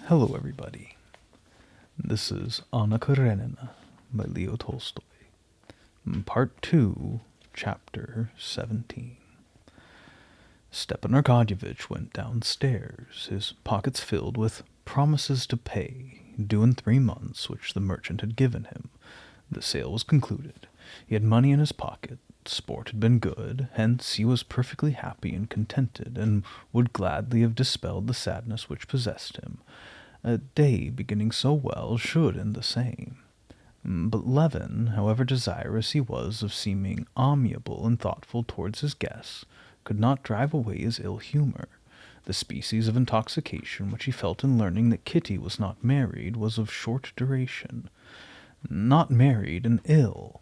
Hello, everybody. This is Anna Karenina by Leo Tolstoy. Part 2, Chapter 17. Stepan Arkadyevitch went downstairs, his pockets filled with promises to pay, due in 3 months, which the merchant had given him. The sale was concluded. He had money in his pocket. Sport had been good, hence he was perfectly happy and contented, and would gladly have dispelled the sadness which possessed him. A day beginning so well should end the same. But Levin, however desirous he was of seeming amiable and thoughtful towards his guests, could not drive away his ill humor. The species of intoxication which he felt in learning that Kitty was not married was of short duration. Not married and ill.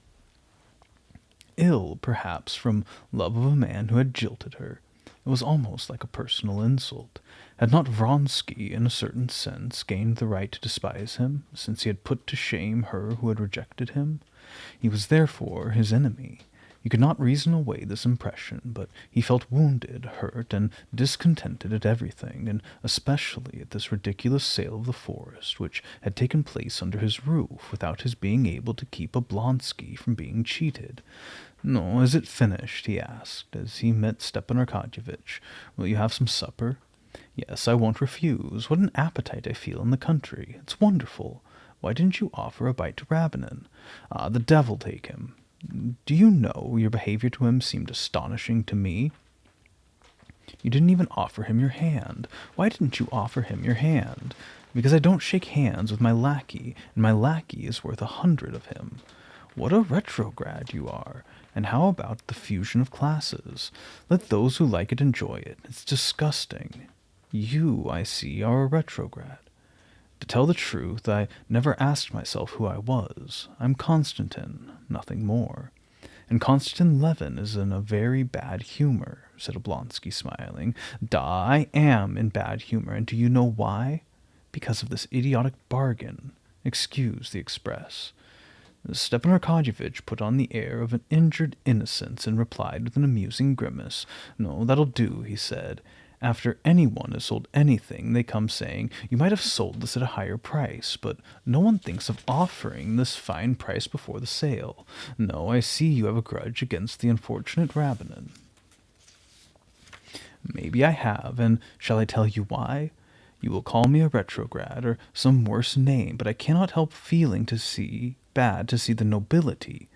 Ill, perhaps, from love of a man who had jilted her. It was almost like a personal insult. Had not Vronsky, in a certain sense, gained the right to despise him, since he had put to shame her who had rejected him? He was therefore his enemy. He could not reason away this impression, but he felt wounded, hurt, and discontented at everything, and especially at this ridiculous sale of the forest, which had taken place under his roof, without his being able to keep Oblonsky from being cheated. "No, is it finished?" he asked, as he met Stepan Arkadyevitch. "Will you have some supper?" "Yes, I won't refuse. What an appetite I feel in the country. It's wonderful. Why didn't you offer a bite to Rabinin?" "Ah, the devil take him. Do you know, your behavior to him seemed astonishing to me." "You didn't even offer him your hand. Why didn't you offer him your hand?" "Because I don't shake hands with my lackey, and my lackey is worth 100 of him." "What a retrograde you are! And how about the fusion of classes? Let those who like it enjoy it. It's disgusting. You, I see, are a retrograde." "To tell the truth, I never asked myself who I was. I'm Konstantin, nothing more." "And Konstantin Levin is in a very bad humor," said Oblonsky, smiling. "Da, I am in bad humor, and do you know why? Because of this idiotic bargain. Excuse the express." Stepan Arkadyevitch put on the air of an injured innocence and replied with an amusing grimace. "No, that'll do," he said. "After anyone has sold anything, they come saying, 'You might have sold this at a higher price,' but no one thinks of offering this fine price before the sale. No, I see you have a grudge against the unfortunate Rabinin." "Maybe I have, and shall I tell you why? You will call me a retrograde, or some worse name, but I cannot help feeling bad to see the nobility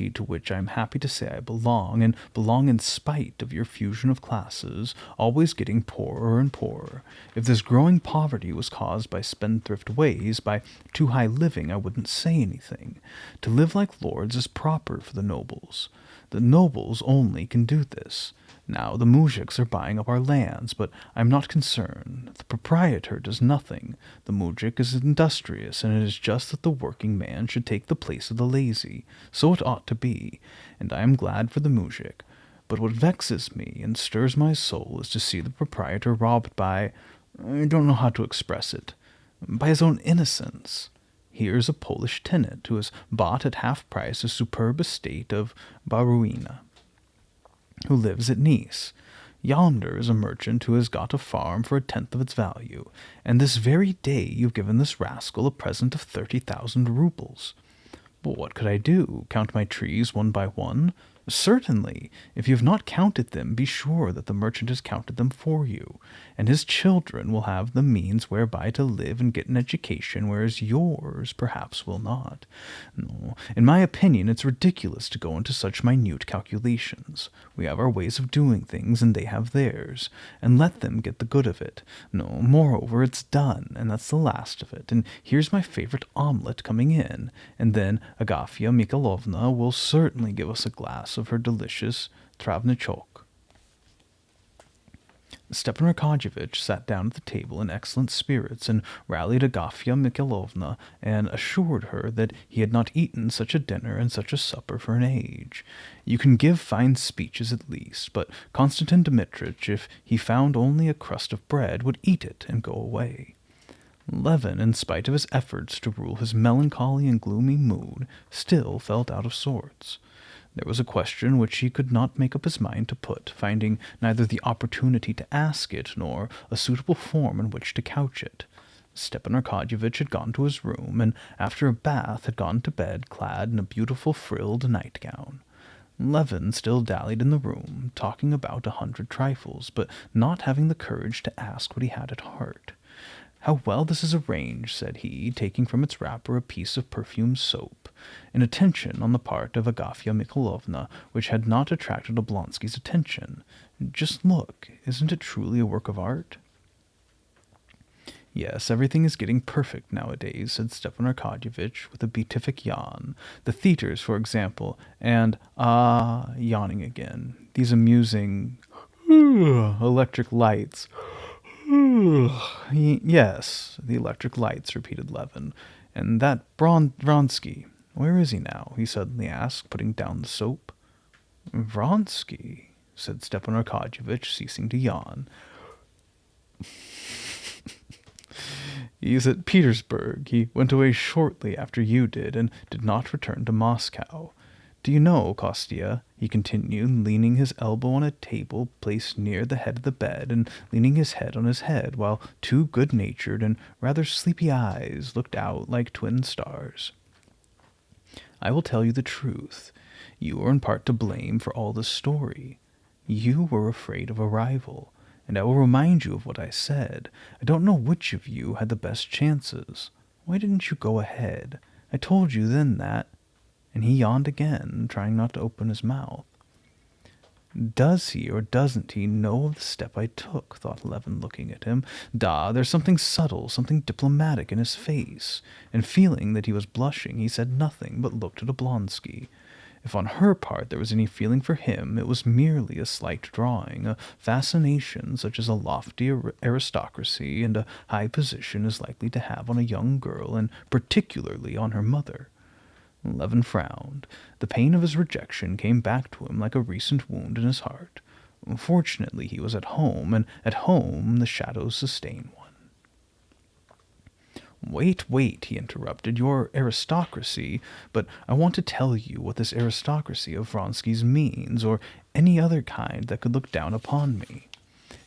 to which I am happy to say I belong, and belong in spite of your fusion of classes, always getting poorer and poorer. If this growing poverty was caused by spendthrift ways, by too high living, I wouldn't say anything. To live like lords is proper for the nobles. The nobles only can do this. Now the moujiks are buying up our lands, but I am not concerned. The proprietor does nothing. The moujik is industrious, and it is just that the working man should take the place of the lazy. So it ought to be, and I am glad for the moujik. But what vexes me and stirs my soul is to see the proprietor robbed by— I don't know how to express it— by his own innocence. Here is a Polish tenant who has bought at half price a superb estate of Baruina, who lives at Nice. Yonder is a merchant who has got a farm for 1/10 of its value, and this very day you've given this rascal a present of 30,000 roubles. But what could I do? Count my trees one by one? Certainly. If you have not counted them, be sure that the merchant has counted them for you, and his children will have the means whereby to live and get an education, whereas yours perhaps will not. No, in my opinion, it's ridiculous to go into such minute calculations. We have our ways of doing things, and they have theirs, and let them get the good of it. No, moreover, it's done, and that's the last of it, and here's my favorite omelette coming in, and then Agafya Mikhailovna will certainly give us a glass of her delicious travnichok." Stepan Arkadyevitch sat down at the table in excellent spirits, and rallied Agafya Mikhailovna, and assured her that he had not eaten such a dinner and such a supper for an age. You can give fine speeches at least, but Konstantin Dmitrich, if he found only a crust of bread, would eat it and go away. Levin, in spite of his efforts to rule his melancholy and gloomy mood, still felt out of sorts. There was a question which he could not make up his mind to put, finding neither the opportunity to ask it nor a suitable form in which to couch it. Stepan Arkadyevitch had gone to his room, and after a bath had gone to bed clad in a beautiful frilled nightgown. Levin still dallied in the room, talking about 100 trifles, but not having the courage to ask what he had at heart. "How well this is arranged," said he, taking from its wrapper a piece of perfumed soap, an attention on the part of Agafya Mikhailovna which had not attracted Oblonsky's attention. "Just look, isn't it truly a work of art?" "Yes, everything is getting perfect nowadays," said Stepan Arkadyevitch with a beatific yawn. "The theatres, for example, and, yawning again, these amusing electric lights." "Yes, the electric lights," repeated Levin. "And that Vronsky, where is he now?" he suddenly asked, putting down the soap. "Vronsky?" said Stepan Arkadyevitch, ceasing to yawn. "He's at Petersburg. He went away shortly after you did, and did not return to Moscow. Do you know, Kostya," he continued, leaning his elbow on a table placed near the head of the bed, and leaning his head on his head, while two good-natured and rather sleepy eyes looked out like twin stars, "I will tell you the truth. You are in part to blame for all this story. You were afraid of a rival. And I will remind you of what I said. I don't know which of you had the best chances. Why didn't you go ahead? I told you then that—" And he yawned again, trying not to open his mouth. "Does he or doesn't he know of the step I took?" thought Levin, looking at him. There's something subtle, something diplomatic in his face. And feeling that he was blushing, he said nothing, but looked at Oblonsky. If on her part there was any feeling for him, it was merely a slight drawing, a fascination such as a lofty aristocracy and a high position is likely to have on a young girl, and particularly on her mother. Levin frowned. The pain of his rejection came back to him like a recent wound in his heart. Fortunately he was at home, and at home the shadows sustain one. "Wait, he interrupted. "Your aristocracy, but I want to tell you what this aristocracy of Vronsky's means, or any other kind that could look down upon me.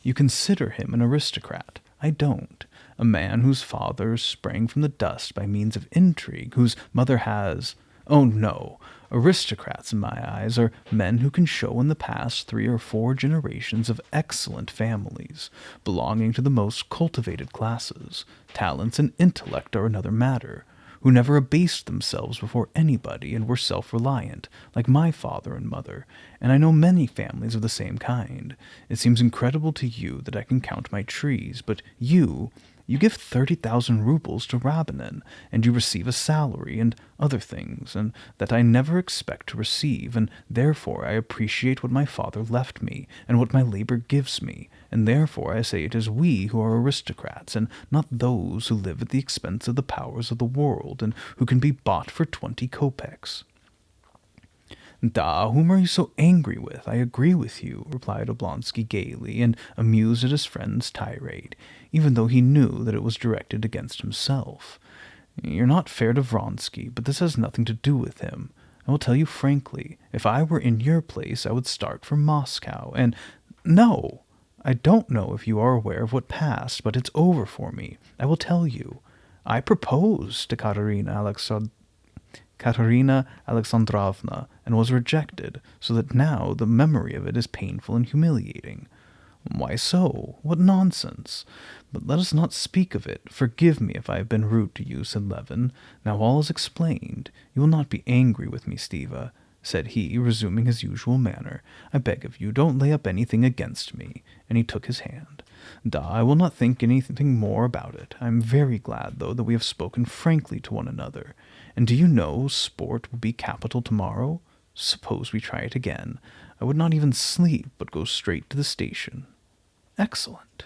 You consider him an aristocrat. I don't. A man whose father sprang from the dust by means of intrigue, whose mother has— Oh no! Aristocrats, in my eyes, are men who can show in the past 3 or 4 generations of excellent families, belonging to the most cultivated classes. Talents and intellect are another matter, who never abased themselves before anybody and were self-reliant, like my father and mother, and I know many families of the same kind. It seems incredible to you that I can count my trees, but you give 30,000 rubles to Rabinin, and you receive a salary and other things, and that I never expect to receive, and therefore I appreciate what my father left me, and what my labor gives me, and therefore I say it is we who are aristocrats, and not those who live at the expense of the powers of the world, and who can be bought for 20 kopecks." "Whom are you so angry with? I agree with you," replied Oblonsky gaily, and amused at his friend's tirade, even though he knew that it was directed against himself. "You're not fair to Vronsky, but this has nothing to do with him. I will tell you frankly, if I were in your place I would start for Moscow, and— No! I don't know if you are aware of what passed, but it's over for me. I will tell you. I proposed to Katerina Alexandrovna, and was rejected, so that now the memory of it is painful and humiliating." "Why so? What nonsense! But let us not speak of it. Forgive me if I have been rude to you," said Levin. "Now all is explained. You will not be angry with me, Stiva," said he, resuming his usual manner. "I beg of you, don't lay up anything against me." And he took his hand. "I will not think anything more about it. I am very glad, though, that we have spoken frankly to one another. And do you know, sport will be capital tomorrow? Suppose we try it again. I would not even sleep, but go straight to the station." "Excellent."